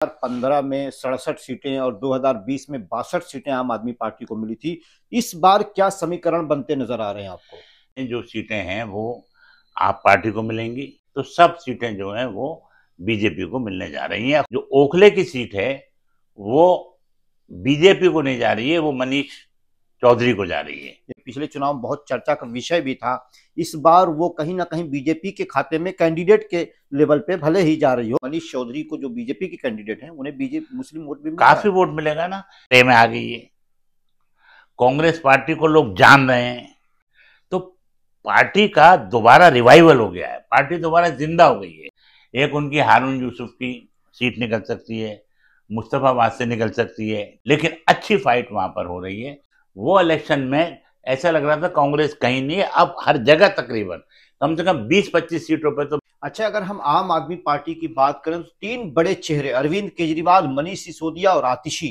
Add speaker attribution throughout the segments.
Speaker 1: 2015 में 67 सीटें और 2020 में 62 सीटें आम आदमी पार्टी को मिली थी। इस बार क्या समीकरण बनते नजर आ रहे हैं आपको?
Speaker 2: जो सीटें हैं वो आप पार्टी को मिलेंगी, तो सब सीटें जो हैं वो बीजेपी को मिलने जा रही हैं। जो ओखले की सीट है वो बीजेपी को नहीं जा रही है, वो मनीष चौधरी को जा रही है।
Speaker 1: पिछले चुनाव में बहुत चर्चा का विषय भी था। इस बार वो कहीं ना कहीं बीजेपी के खाते में कैंडिडेट के लेवल पे भले ही जा रही हो, मनीष चौधरी को जो बीजेपी के कैंडिडेट हैं उन्हें बीजेपी मुस्लिम वोट भी मिल रहा है।
Speaker 2: काफी वोट मिलेगा ना। तय में आ गई है, कांग्रेस पार्टी को लोग जान रहे हैं, तो पार्टी का दोबारा रिवाइवल हो गया है, पार्टी दोबारा जिंदा हो गई है। एक उनकी हारून यूसुफ की सीट निकल सकती है, मुस्तफाबाद से निकल सकती है, लेकिन अच्छी फाइट वहां पर हो रही है। वो इलेक्शन में ऐसा लग रहा था कांग्रेस कहीं नहीं है, अब हर जगह तकरीबन कम से कम 20-25 सीटों पर तो।
Speaker 1: अच्छा, अगर हम आम आदमी पार्टी की बात करें तो तीन बड़े चेहरे अरविंद केजरीवाल, मनीष सिसोदिया और आतिशी,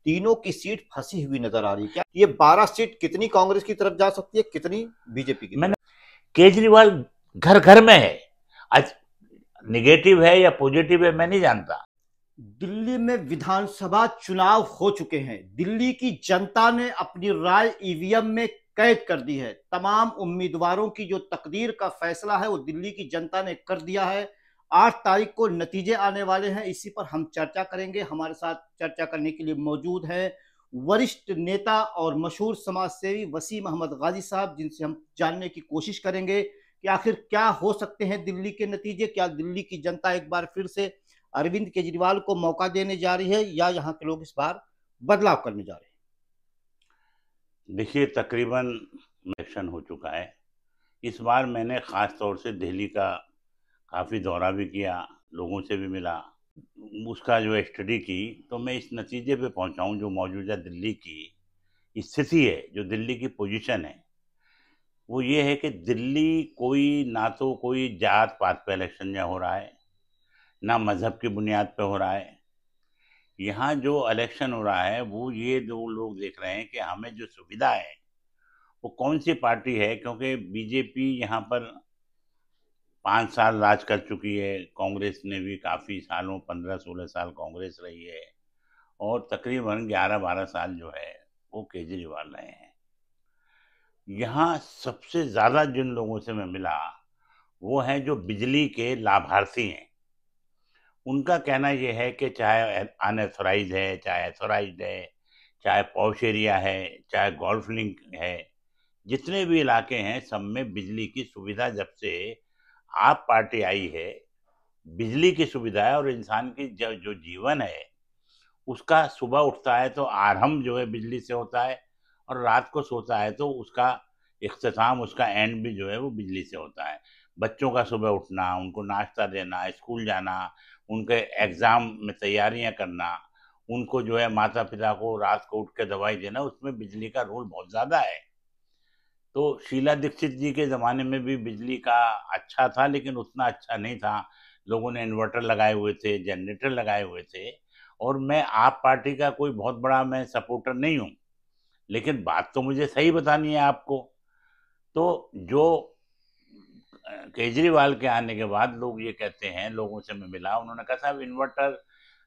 Speaker 1: तीनों की सीट फंसी हुई नजर आ रही है। क्या ये 12 सीट कितनी कांग्रेस की तरफ जा सकती है, कितनी बीजेपी की तरफ?
Speaker 2: केजरीवाल घर घर में है, आज निगेटिव है या पॉजिटिव है मैं नहीं जानता।
Speaker 1: दिल्ली में विधानसभा चुनाव हो चुके हैं। दिल्ली की जनता ने अपनी राय ईवीएम में कैद कर दी है। तमाम उम्मीदवारों की जो तकदीर का फैसला है वो दिल्ली की जनता ने कर दिया है। 8 तारीख को नतीजे आने वाले हैं, इसी पर हम चर्चा करेंगे। हमारे साथ चर्चा करने के लिए मौजूद है वरिष्ठ नेता और मशहूर समाज सेवी वसीम अहमद गाजी साहब, जिनसे हम जानने की कोशिश करेंगे कि आखिर क्या हो सकते हैं दिल्ली के नतीजे। क्या दिल्ली की जनता एक बार फिर से अरविंद केजरीवाल को मौका देने जा रही है या यहाँ के लोग इस बार बदलाव करने जा रहे हैं?
Speaker 2: देखिए, तकरीबन इलेक्शन हो चुका है। इस बार मैंने खास तौर से दिल्ली का काफ़ी दौरा भी किया, लोगों से भी मिला, उसका जो स्टडी की, तो मैं इस नतीजे पे पहुंचा हूं जो मौजूदा दिल्ली की स्थिति है, जो दिल्ली की पोजीशन है, वो ये है कि दिल्ली कोई ना तो कोई जात पात पे इलेक्शन या हो रहा है, ना मजहब की बुनियाद पे हो रहा है। यहाँ जो इलेक्शन हो रहा है वो ये दो लोग देख रहे हैं कि हमें जो सुविधा है वो कौन सी पार्टी है, क्योंकि बीजेपी यहाँ पर 5 साल राज कर चुकी है, कांग्रेस ने भी काफ़ी सालों 15-16 साल कांग्रेस रही है, और तकरीबन 11-12 साल जो है वो केजरीवाल रहे हैं। यहाँ सबसे ज़्यादा जिन लोगों से मैं मिला वो हैं जो बिजली के लाभार्थी हैं। उनका कहना यह है कि चाहे अनएथोराइज है, चाहे एथोराइज है, चाहे पॉश एरिया है, चाहे गोल्फ लिंक है, जितने भी इलाके हैं सब में बिजली की सुविधा जब से आप पार्टी आई है, बिजली की सुविधा है। और इंसान की जो जीवन है उसका सुबह उठता है तो आरंभ जो है बिजली से होता है, और रात को सोता है तो उसका इख्तिताम, उसका एंड भी जो है वो बिजली से होता है। बच्चों का सुबह उठना, उनको नाश्ता देना, स्कूल जाना, उनके एग्ज़ाम में तैयारियां करना, उनको जो है माता पिता को रात को उठ के दवाई देना, उसमें बिजली का रोल बहुत ज़्यादा है। तो शीला दीक्षित जी के ज़माने में भी बिजली का अच्छा था, लेकिन उतना अच्छा नहीं था। लोगों ने इन्वर्टर लगाए हुए थे, जनरेटर लगाए हुए थे। और मैं आप पार्टी का कोई बहुत बड़ा मैं सपोर्टर नहीं हूँ, लेकिन बात तो मुझे सही बतानी है आपको। तो जो केजरीवाल के आने के बाद लोग ये कहते हैं, लोगों से मैं मिला, उन्होंने कहा साहब इन्वर्टर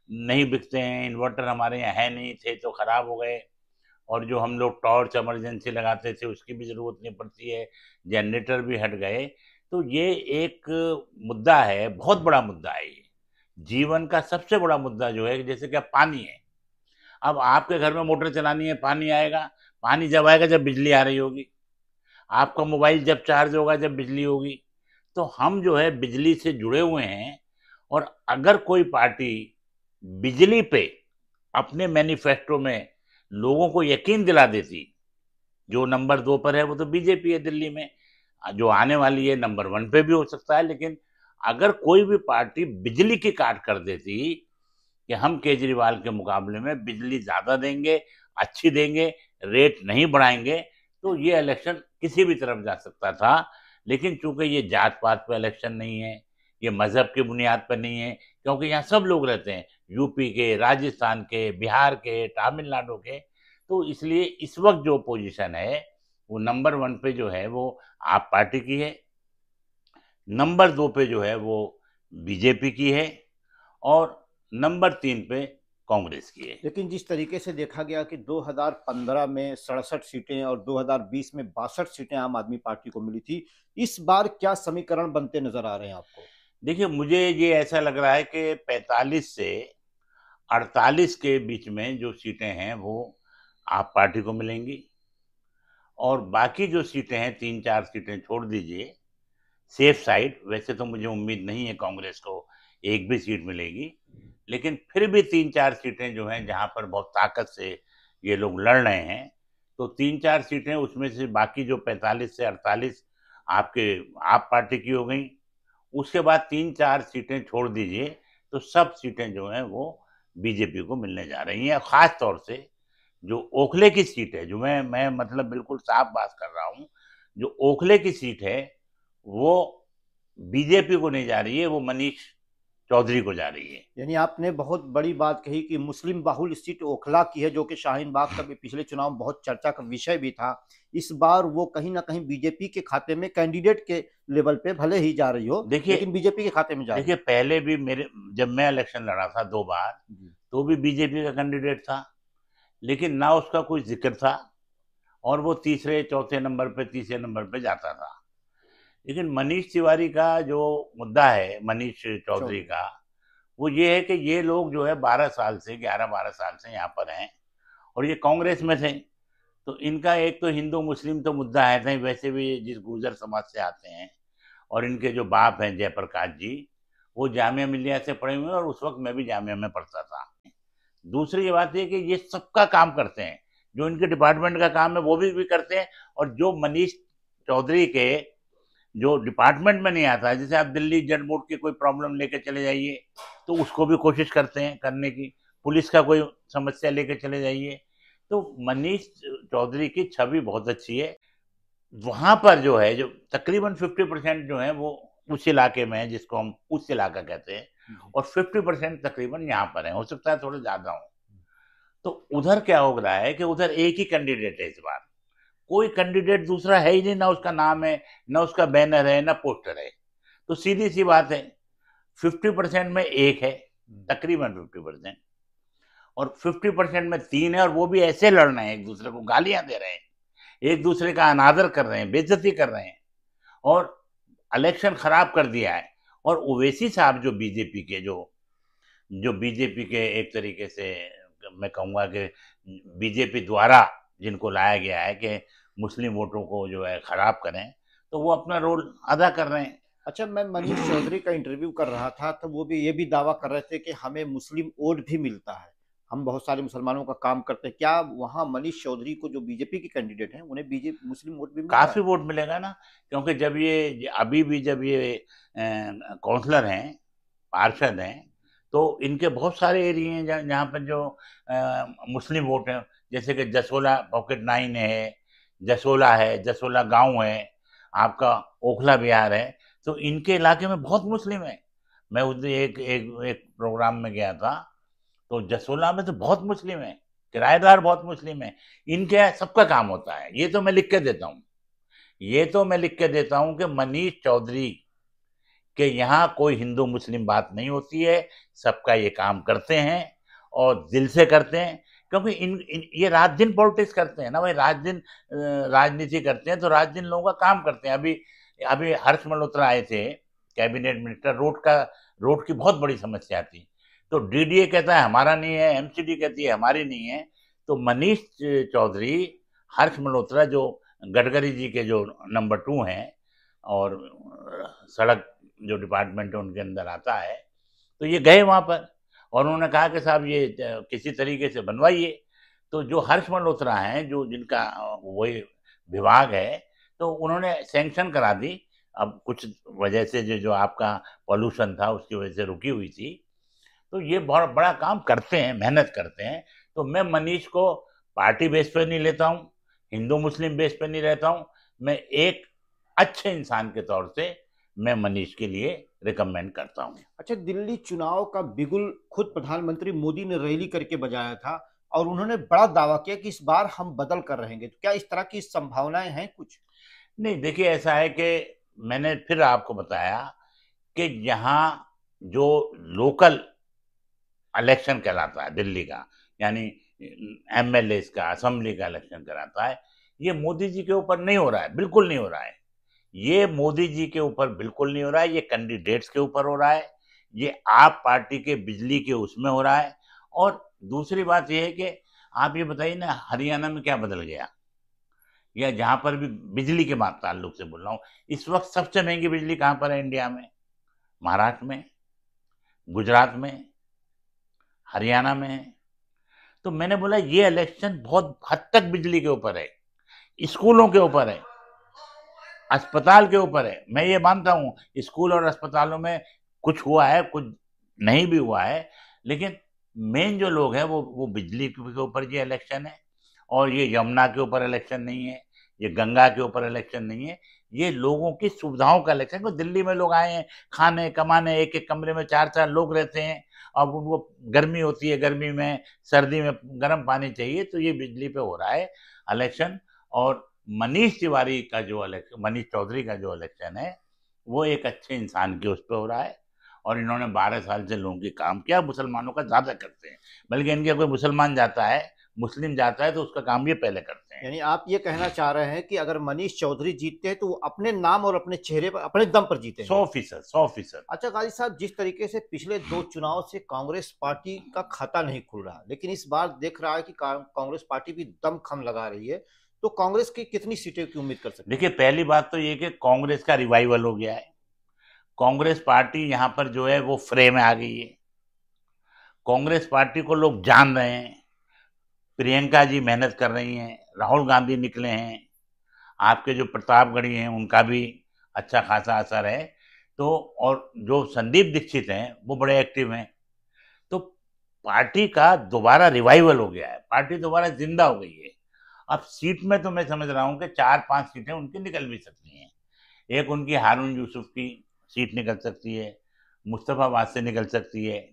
Speaker 2: नहीं बिकते हैं, इन्वर्टर हमारे यहाँ है नहीं, थे तो ख़राब हो गए, और जो हम लोग टॉर्च इमरजेंसी लगाते थे उसकी भी ज़रूरत नहीं पड़ती है, जनरेटर भी हट गए। तो ये एक मुद्दा है, बहुत बड़ा मुद्दा है ये, जीवन का सबसे बड़ा मुद्दा जो है, जैसे कि अब पानी है, अब आपके घर में मोटर चलानी है, पानी आएगा, पानी जब आएगा जब बिजली आ रही होगी, आपका मोबाइल जब चार्ज होगा जब बिजली होगी। तो हम जो है बिजली से जुड़े हुए हैं, और अगर कोई पार्टी बिजली पे अपने मैनिफेस्टो में लोगों को यकीन दिला देती, जो नंबर 2 पर है वो तो बीजेपी है दिल्ली में, जो आने वाली है नंबर 1 पे भी हो सकता है, लेकिन अगर कोई भी पार्टी बिजली की काट कर देती कि हम केजरीवाल के मुकाबले में बिजली ज़्यादा देंगे, अच्छी देंगे, रेट नहीं बढ़ाएंगे, तो ये इलेक्शन किसी भी तरफ जा सकता था। लेकिन चूंकि ये जात पात पे इलेक्शन नहीं है, ये मजहब की बुनियाद पर नहीं है, क्योंकि यहाँ सब लोग रहते हैं, यूपी के, राजस्थान के, बिहार के, तमिलनाडु के, तो इसलिए इस वक्त जो पोजीशन है वो नंबर 1 पे जो है वो आप पार्टी की है, नंबर 2 पे जो है वो बीजेपी की है, और नंबर 3 पे कांग्रेस की है।
Speaker 1: लेकिन जिस तरीके से देखा गया कि 2015 में 67 सीटें और 2020 में 62 सीटें आम आदमी पार्टी को मिली थी, इस बार क्या समीकरण बनते नजर आ रहे हैं आपको?
Speaker 2: देखिए, मुझे ये ऐसा लग रहा है कि 45 से 48 के बीच में जो सीटें हैं वो आप पार्टी को मिलेंगी, और बाकी जो सीटें हैं 3-4 सीटें छोड़ दीजिए, सेफ साइड। वैसे तो मुझे उम्मीद नहीं है कांग्रेस को एक भी सीट मिलेगी, लेकिन फिर भी 3-4 सीटें जो हैं जहां पर बहुत ताकत से ये लोग लड़ रहे हैं, तो 3-4 सीटें उसमें से बाकी जो 45 से 48 आपके आप पार्टी की हो गई। उसके बाद 3-4 सीटें छोड़ दीजिए, तो सब सीटें जो हैं वो बीजेपी को मिलने जा रही हैं। खास तौर से जो ओखले की सीट है, जो मैं मतलब बिल्कुल साफ बात कर रहा हूँ, जो ओखले की सीट है वो बीजेपी को नहीं जा रही है, वो मनीष चौधरी को जा रही है।
Speaker 1: यानी आपने बहुत बड़ी बात कही कि मुस्लिम बाहुल सीट ओखला की है, जो कि शाहीन बाग का भी पिछले चुनाव में बहुत चर्चा का विषय भी था। इस बार वो कहीं ना कहीं बीजेपी के खाते में कैंडिडेट के लेवल पे भले ही जा रही हो,
Speaker 2: देखिए,
Speaker 1: लेकिन बीजेपी के खाते में जा रही
Speaker 2: देखिए पहले भी जब मैं इलेक्शन लड़ा था 2 बार,
Speaker 1: है।
Speaker 2: तो भी बीजेपी का कैंडिडेट था, लेकिन ना उसका कोई जिक्र था, और वो तीसरे चौथे नंबर पे, तीसरे नंबर पे जाता था। लेकिन मनीष तिवारी का जो मुद्दा है, मनीष चौधरी का, वो ये है कि ये लोग जो है 12 साल से, 11-12 साल से यहाँ पर हैं, और ये कांग्रेस में थे। तो इनका एक तो हिंदू मुस्लिम तो मुद्दा है नहीं, वैसे भी जिस गुर्जर समाज से आते हैं, और इनके जो बाप हैं जयप्रकाश जी, वो जामिया मिलिया से पढ़े हुए हैं, और उस वक्त मैं भी जामिया में पढ़ता था। दूसरी ये बात है कि ये सबका काम करते हैं, जो इनके डिपार्टमेंट का काम है वो भी करते हैं, और जो मनीष चौधरी के जो डिपार्टमेंट में नहीं आता है, जैसे आप दिल्ली जल बोर्ड की कोई प्रॉब्लम लेके चले जाइए तो उसको भी कोशिश करते हैं करने की, पुलिस का कोई समस्या लेके चले जाइए, तो मनीष चौधरी की छवि बहुत अच्छी है। वहां पर जो है, जो तकरीबन 50% जो है वो उस इलाके में है, जिसको हम उस इलाका कहते हैं, और 50% तकरीबन यहाँ पर है, हो सकता है थोड़े ज्यादा हो। तो उधर क्या हो रहा है कि उधर एक ही कैंडिडेट है इस बार, कोई कैंडिडेट दूसरा है ही नहीं, ना उसका नाम है, ना उसका बैनर है, ना पोस्टर है। तो सीधी सी बात है, 50% में एक है, तकरीबन 50%, और 50% में 3 है, और वो भी ऐसे लड़ रहे हैं, एक दूसरे को गालियां दे रहे हैं, एक दूसरे का अनादर कर रहे हैं, बेइज्जती कर रहे हैं, और इलेक्शन खराब कर दिया है। और ओवैसी साहब जो बीजेपी के एक तरीके से मैं कहूँगा कि बीजेपी द्वारा जिनको लाया गया है कि मुस्लिम वोटों को जो है खराब करें, तो वो अपना रोल अदा कर रहे हैं।
Speaker 1: अच्छा, मैं मनीष चौधरी का इंटरव्यू कर रहा था तो वो भी ये भी दावा कर रहे थे कि हमें मुस्लिम वोट भी मिलता है, हम बहुत सारे मुसलमानों का काम करते हैं। क्या वहाँ मनीष चौधरी को, जो बीजेपी के कैंडिडेट हैं, उन्हें बीजेपी मुस्लिम वोट भी मिल रहा
Speaker 2: काफी
Speaker 1: है?
Speaker 2: वोट मिलेगा ना, क्योंकि जब ये अभी भी जब ये काउंसलर हैं, पार्षद हैं, तो इनके बहुत सारे एरिया हैं जहाँ पर जो मुस्लिम वोट हैं, जैसे कि जसोला पॉकेट 9 है, जसोला गांव है, आपका ओखला बिहार है, तो इनके इलाके में बहुत मुस्लिम है। मैं उस दिन एक प्रोग्राम में गया था, तो जसोला में तो बहुत मुस्लिम है, किराएदार बहुत मुस्लिम है। इनके यहाँ सबका काम होता है। ये तो मैं लिख के देता हूँ, ये तो मैं लिख के देता हूँ कि मनीष चौधरी के यहाँ कोई हिंदू मुस्लिम बात नहीं होती है, सबका ये काम करते हैं, और दिल से करते हैं, क्योंकि ये रात दिन पॉलिटिक्स करते हैं ना भाई, रात दिन राजनीति करते हैं, तो रात दिन लोगों का काम करते हैं। अभी अभी हर्ष मल्होत्रा आए थे, कैबिनेट मिनिस्टर, रोड की बहुत बड़ी समस्या थी, तो डीडीए कहता है हमारा नहीं है, एमसीडी कहती है हमारी नहीं है। तो मनीष चौधरी, हर्ष मल्होत्रा जो गडकरी जी के जो नंबर 2 हैं, और सड़क जो डिपार्टमेंट है उनके अंदर आता है, तो ये गए वहां पर, और उन्होंने कहा कि साहब ये किसी तरीके से बनवाइए। तो जो हर्ष मल्होत्रा हैं, जो जिनका वही विभाग है, तो उन्होंने सैंक्शन करा दी। अब कुछ वजह से जो आपका पॉल्यूशन था उसकी वजह से रुकी हुई थी, तो ये बहुत बड़ा काम करते हैं, मेहनत करते हैं। तो मैं मनीष को पार्टी बेस पे नहीं लेता हूँ, हिंदू मुस्लिम बेस पे नहीं रहता हूँ, मैं एक अच्छे इंसान के तौर से मैं मनीष के लिए रिकमेंड करता हूँ।
Speaker 1: अच्छा, दिल्ली चुनाव का बिगुल खुद प्रधानमंत्री मोदी ने रैली करके बजाया था, और उन्होंने बड़ा दावा किया कि इस बार हम बदल कर रहेंगे। तो क्या इस तरह की संभावनाएं हैं कुछ?
Speaker 2: नहीं, देखिए ऐसा है कि मैंने फिर आपको बताया कि यहाँ जो लोकल इलेक्शन कहलाता है दिल्ली का, यानी एमएलए का, असेंबली का इलेक्शन कहलाता है, ये मोदी जी के ऊपर नहीं हो रहा है, बिल्कुल नहीं हो रहा है। ये मोदी जी के ऊपर बिल्कुल नहीं हो रहा है, ये कैंडिडेट्स के ऊपर हो रहा है, ये आप पार्टी के बिजली के उसमें हो रहा है। और दूसरी बात यह है कि आप ये बताइए ना, हरियाणा में क्या बदल गया, या जहां पर भी बिजली के बात ताल्लुक से बोल रहा हूँ, इस वक्त सबसे महंगी बिजली कहां पर है इंडिया में? महाराष्ट्र में, गुजरात में, हरियाणा में है। तो मैंने बोला ये इलेक्शन बहुत हद तक बिजली के ऊपर है, स्कूलों के ऊपर है, अस्पताल के ऊपर है। मैं ये मानता हूँ स्कूल और अस्पतालों में कुछ हुआ है, कुछ नहीं भी हुआ है, लेकिन मेन जो लोग हैं वो बिजली के ऊपर ये इलेक्शन है। और ये यमुना के ऊपर इलेक्शन नहीं है, ये गंगा के ऊपर इलेक्शन नहीं है, ये लोगों की सुविधाओं का इलेक्शन है। दिल्ली में लोग आए हैं खाने कमाने, एक एक कमरे में 4-4 लोग रहते हैं, अब उनको गर्मी होती है, गर्मी में सर्दी में गर्म पानी चाहिए, तो ये बिजली पे हो रहा है इलेक्शन। और मनीष तिवारी का जो इलेक्शन, मनीष चौधरी का जो इलेक्शन है, वो एक अच्छे इंसान के उस पर हो रहा है। और इन्होंने 12 साल से लोगों के काम किया, मुसलमानों का ज्यादा करते हैं, बल्कि इनके कोई मुसलमान जाता है, मुस्लिम जाता है, तो उसका काम ये पहले करते हैं।
Speaker 1: यानी आप ये कहना चाह रहे हैं कि अगर मनीष चौधरी जीतते हैं तो वो अपने नाम और अपने चेहरे पर, अपने दम पर जीते हैं?
Speaker 2: 100%, 100%।
Speaker 1: अच्छा गाजी साहब, जिस तरीके से पिछले 2 चुनाव से कांग्रेस पार्टी का खाता नहीं खुल रहा, लेकिन इस बार देख रहा है कि कांग्रेस पार्टी भी दमखम लगा रही है, तो कांग्रेस की कितनी सीटें की उम्मीद कर सकते हैं?
Speaker 2: देखिए, पहली बात तो ये कि कांग्रेस का रिवाइवल हो गया है, कांग्रेस पार्टी यहाँ पर जो है वो फ्रे में आ गई है, कांग्रेस पार्टी को लोग जान रहे हैं, प्रियंका जी मेहनत कर रही हैं, राहुल गांधी निकले हैं, आपके जो प्रतापगढ़ी हैं उनका भी अच्छा खासा असर है, तो और जो संदीप दीक्षित हैं वो बड़े एक्टिव हैं, तो पार्टी का दोबारा रिवाइवल हो गया है, पार्टी दोबारा जिंदा हो गई है। अब सीट में तो मैं समझ रहा हूँ कि 4-5 सीटें उनकी निकल भी सकती हैं। एक उनकी हारून यूसुफ की सीट निकल सकती है, मुस्तफाबाद से निकल सकती है,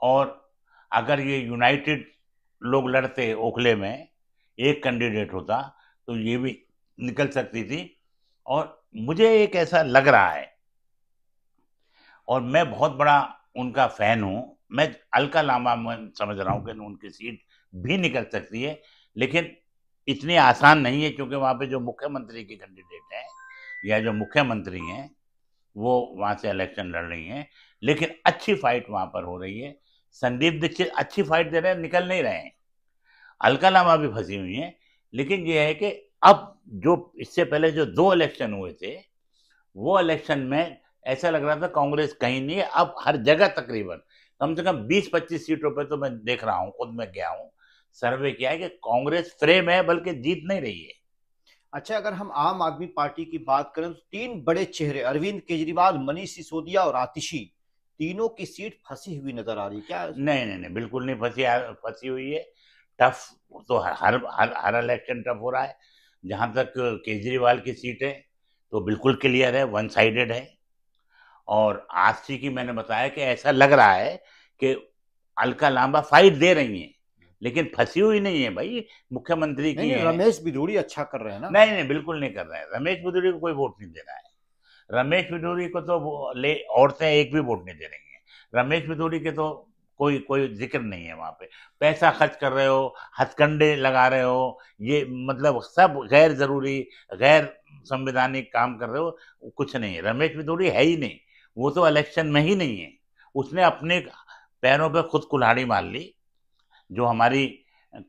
Speaker 2: और अगर ये यूनाइटेड लोग लड़ते ओखले में, एक कैंडिडेट होता, तो ये भी निकल सकती थी। और मुझे एक ऐसा लग रहा है, और मैं बहुत बड़ा उनका फैन हूं, मैं अलका लांबा में समझ रहा हूं कि उनकी सीट भी निकल सकती है, लेकिन इतनी आसान नहीं है, क्योंकि वहां पे जो मुख्यमंत्री की कैंडिडेट है या जो मुख्यमंत्री हैं वो वहां से इलेक्शन लड़ रही हैं, लेकिन अच्छी फाइट वहां पर हो रही है। संदीप दीक्षित अच्छी फाइट दे रहे हैं, निकल नहीं रहे हैं, अलका लांबा भी फंसी हुई है। लेकिन ये है कि अब जो इससे पहले जो 2 इलेक्शन हुए थे, वो इलेक्शन में ऐसा लग रहा था कांग्रेस कहीं नहीं है, अब हर जगह तकरीबन कम से कम 20-25 सीटों पे तो मैं देख रहा हूँ, खुद मैं गया हूँ, सर्वे किया है कि कांग्रेस फ्रेम है, बल्कि जीत नहीं रही है।
Speaker 1: अच्छा, अगर हम आम आदमी पार्टी की बात करें तो 3 बड़े चेहरे, अरविंद केजरीवाल, मनीष सिसोदिया और आतिशी, तीनों की सीट फंसी हुई नजर आ रही है क्या?
Speaker 2: नहीं नहीं नहीं, बिल्कुल नहीं फंसी, फंसी हुई है। टफ तो हर हर हर इलेक्शन टफ हो रहा है। जहां तक केजरीवाल की सीट है तो बिल्कुल क्लियर है, वन साइडेड है। और आजसी की मैंने बताया कि ऐसा लग रहा है कि अलका लांबा फाइट दे रही हैं, लेकिन फंसी हुई नहीं है भाई, मुख्यमंत्री की
Speaker 1: नहीं,
Speaker 2: है।
Speaker 1: रमेश बिधूड़ी अच्छा कर रहे हैं ना?
Speaker 2: नहीं नहीं, बिल्कुल नहीं कर रहे हैं, रमेश बिधूड़ी को कोई वोट नहीं दे रहा है। रमेश बिधूड़ी को तो औरतें एक भी वोट नहीं दे रही हैं। रमेश बिधूड़ी के तो कोई कोई जिक्र नहीं है वहां पे। पैसा खर्च कर रहे हो, हथकंडे लगा रहे हो, ये मतलब सब गैर जरूरी, गैर संवैधानिक काम कर रहे हो, कुछ नहीं है। रमेश बिधूड़ी है ही नहीं, वो तो इलेक्शन में ही नहीं है। उसने अपने पैरों पे खुद कुल्हाड़ी मार ली। जो हमारी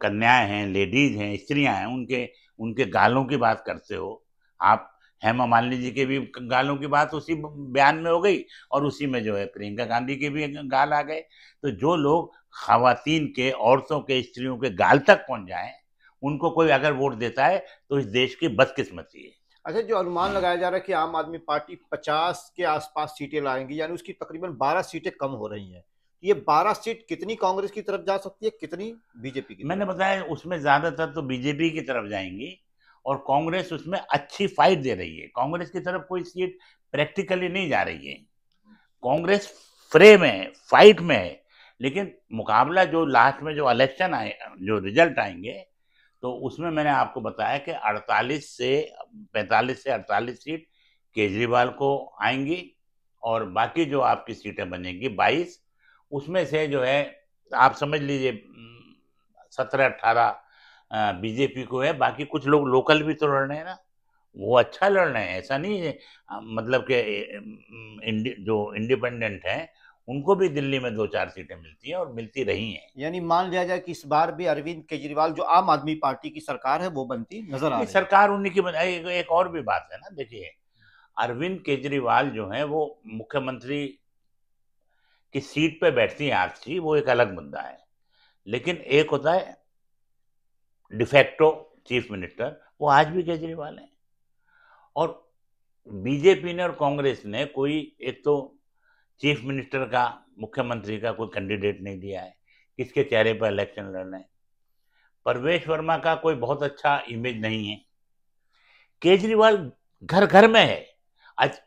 Speaker 2: कन्याएं हैं, लेडीज हैं, स्त्रियां हैं, उनके उनके गालों की बात करते हो आप। हेमा मालिनी जी के भी गालों की बात उसी बयान में हो गई, और उसी में जो है प्रियंका गांधी के भी गाल आ गए। तो जो लोग खवातीन के, औरतों के, स्त्रियों के गाल तक पहुंच जाएं, उनको कोई अगर वोट देता है तो इस देश की बदकिस्मती है।
Speaker 1: अच्छा, जो अनुमान लगाया जा रहा है कि आम आदमी पार्टी 50 के आसपास सीटें लाएंगी, यानी उसकी तकरीबन 12 सीटें कम हो रही हैं। ये 12 सीट कितनी कांग्रेस की तरफ जा सकती है, कितनी बीजेपी की
Speaker 2: मैंने
Speaker 1: तरफ?
Speaker 2: बताया उसमें ज्यादातर तो बीजेपी की तरफ जाएंगी, और कांग्रेस उसमें अच्छी फाइट दे रही है। कांग्रेस की तरफ कोई सीट प्रैक्टिकली नहीं जा रही है, कांग्रेस फ्रे में है, फाइट में है। लेकिन मुकाबला जो लास्ट में जो इलेक्शन आए, जो रिजल्ट आएंगे, तो उसमें मैंने आपको बताया कि 45 से 48 सीट केजरीवाल को आएंगी, और बाकी जो आपकी सीटें बनेंगी 22, उसमें से जो है आप समझ लीजिए 17-18 बीजेपी को है, बाकी कुछ लोग लोकल भी तो लड़ रहे हैं ना, वो अच्छा लड़ रहे हैं, ऐसा नहीं है। मतलब कि जो इंडिपेंडेंट हैं उनको भी दिल्ली में 2-4 सीटें मिलती हैं और मिलती रही हैं।
Speaker 1: यानी मान लिया जाए कि इस बार भी अरविंद केजरीवाल जो आम आदमी पार्टी की सरकार है वो बनती नजर आ
Speaker 2: नहीं,
Speaker 1: रही है।
Speaker 2: सरकार उन्हीं की एक और भी बात है ना, देखिए अरविंद केजरीवाल जो है वो मुख्यमंत्री की सीट पे बैठती हैं आरसी, वो एक अलग मुद्दा है, लेकिन एक होता है डिफेक्टो चीफ मिनिस्टर, वो आज भी केजरीवाल हैं। और बीजेपी ने और कांग्रेस ने कोई एक तो चीफ मिनिस्टर का, मुख्यमंत्री का कोई कैंडिडेट नहीं दिया है, किसके चेहरे पर इलेक्शन लड़ना है। परवेश वर्मा का कोई बहुत अच्छा इमेज नहीं है। केजरीवाल घर घर में है, आज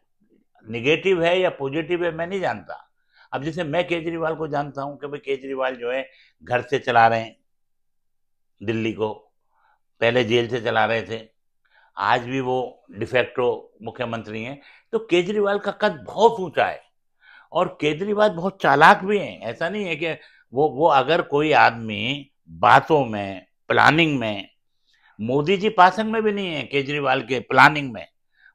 Speaker 2: निगेटिव है या पॉजिटिव है मैं नहीं जानता। अब जैसे मैं केजरीवाल को जानता हूं कि भाई केजरीवाल जो है घर से चला रहे हैं दिल्ली को, पहले जेल से चला रहे थे, आज भी वो डिफेक्टो मुख्यमंत्री हैं। तो केजरीवाल का कद बहुत ऊंचा है और केजरीवाल बहुत चालाक भी हैं। ऐसा नहीं है कि वो अगर कोई आदमी बातों में, प्लानिंग में, मोदी जी पासन में भी नहीं है, केजरीवाल के प्लानिंग में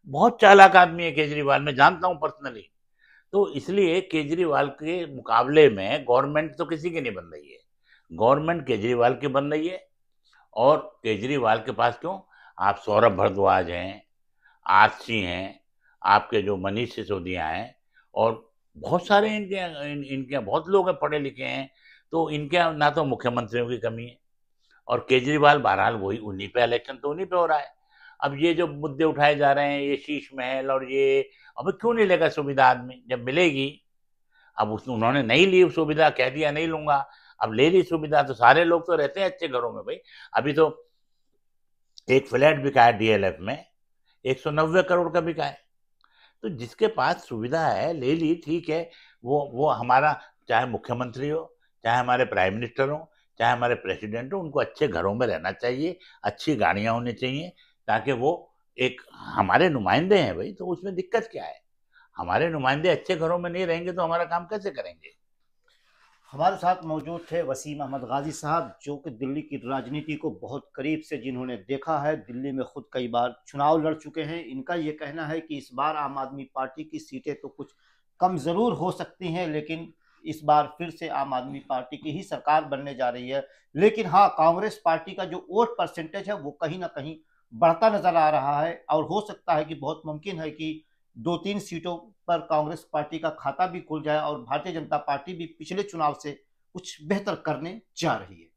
Speaker 2: बहुत चालाक आदमी है केजरीवाल, मैं जानता हूं पर्सनली। तो इसलिए केजरीवाल के मुकाबले में गवर्नमेंट तो किसी की नहीं बन रही है, गवर्नमेंट केजरीवाल की बन रही है। और केजरीवाल के पास क्यों, आप सौरभ भारद्वाज हैं, आरसी हैं, आपके जो मनीष सिसोदिया हैं, और बहुत सारे इनके बहुत लोग हैं, पढ़े लिखे हैं। तो इनके ना तो मुख्यमंत्रियों की कमी है, और केजरीवाल बहरहाल वही उन्हीं पे, इलेक्शन तो उन्हीं पे हो रहा है। अब ये जो मुद्दे उठाए जा रहे हैं, ये शीश महल और ये, अब क्यों नहीं लेगा सुविधा आदमी, जब मिलेगी। अब उन्होंने नहीं ली सुविधा, कह दिया नहीं लूंगा, अब ले ली सुविधा, तो सारे लोग तो रहते हैं अच्छे घरों में भाई। अभी तो एक फ्लैट बिका है डीएलएफ में, 190 करोड़ का बिका है। तो जिसके पास सुविधा है ले ली, ठीक है। वो हमारा, चाहे मुख्यमंत्री हो, चाहे हमारे प्राइम मिनिस्टर हो, चाहे हमारे प्रेसिडेंट हो, उनको अच्छे घरों में रहना चाहिए, अच्छी गाड़ियां होनी चाहिए, ताकि वो एक हमारे नुमाइंदे हैं भाई। तो उसमें दिक्कत क्या है, हमारे नुमाइंदे अच्छे घरों में नहीं रहेंगे तो हमारा काम कैसे करेंगे।
Speaker 1: हमारे साथ मौजूद थे वसीम अहमद गाजी साहब, जो कि दिल्ली की राजनीति को बहुत करीब से जिन्होंने देखा है, दिल्ली में खुद कई बार चुनाव लड़ चुके हैं। इनका ये कहना है कि इस बार आम आदमी पार्टी की सीटें तो कुछ कम ज़रूर हो सकती हैं, लेकिन इस बार फिर से आम आदमी पार्टी की ही सरकार बनने जा रही है। लेकिन हाँ, कांग्रेस पार्टी का जो वोट परसेंटेज है वो कहीं ना कहीं बढ़ता नजर आ रहा है, और हो सकता है कि बहुत मुमकिन है कि 2-3 सीटों पर कांग्रेस पार्टी का खाता भी खुल जाए और भारतीय जनता पार्टी भी पिछले चुनाव से कुछ बेहतर करने जा रही है।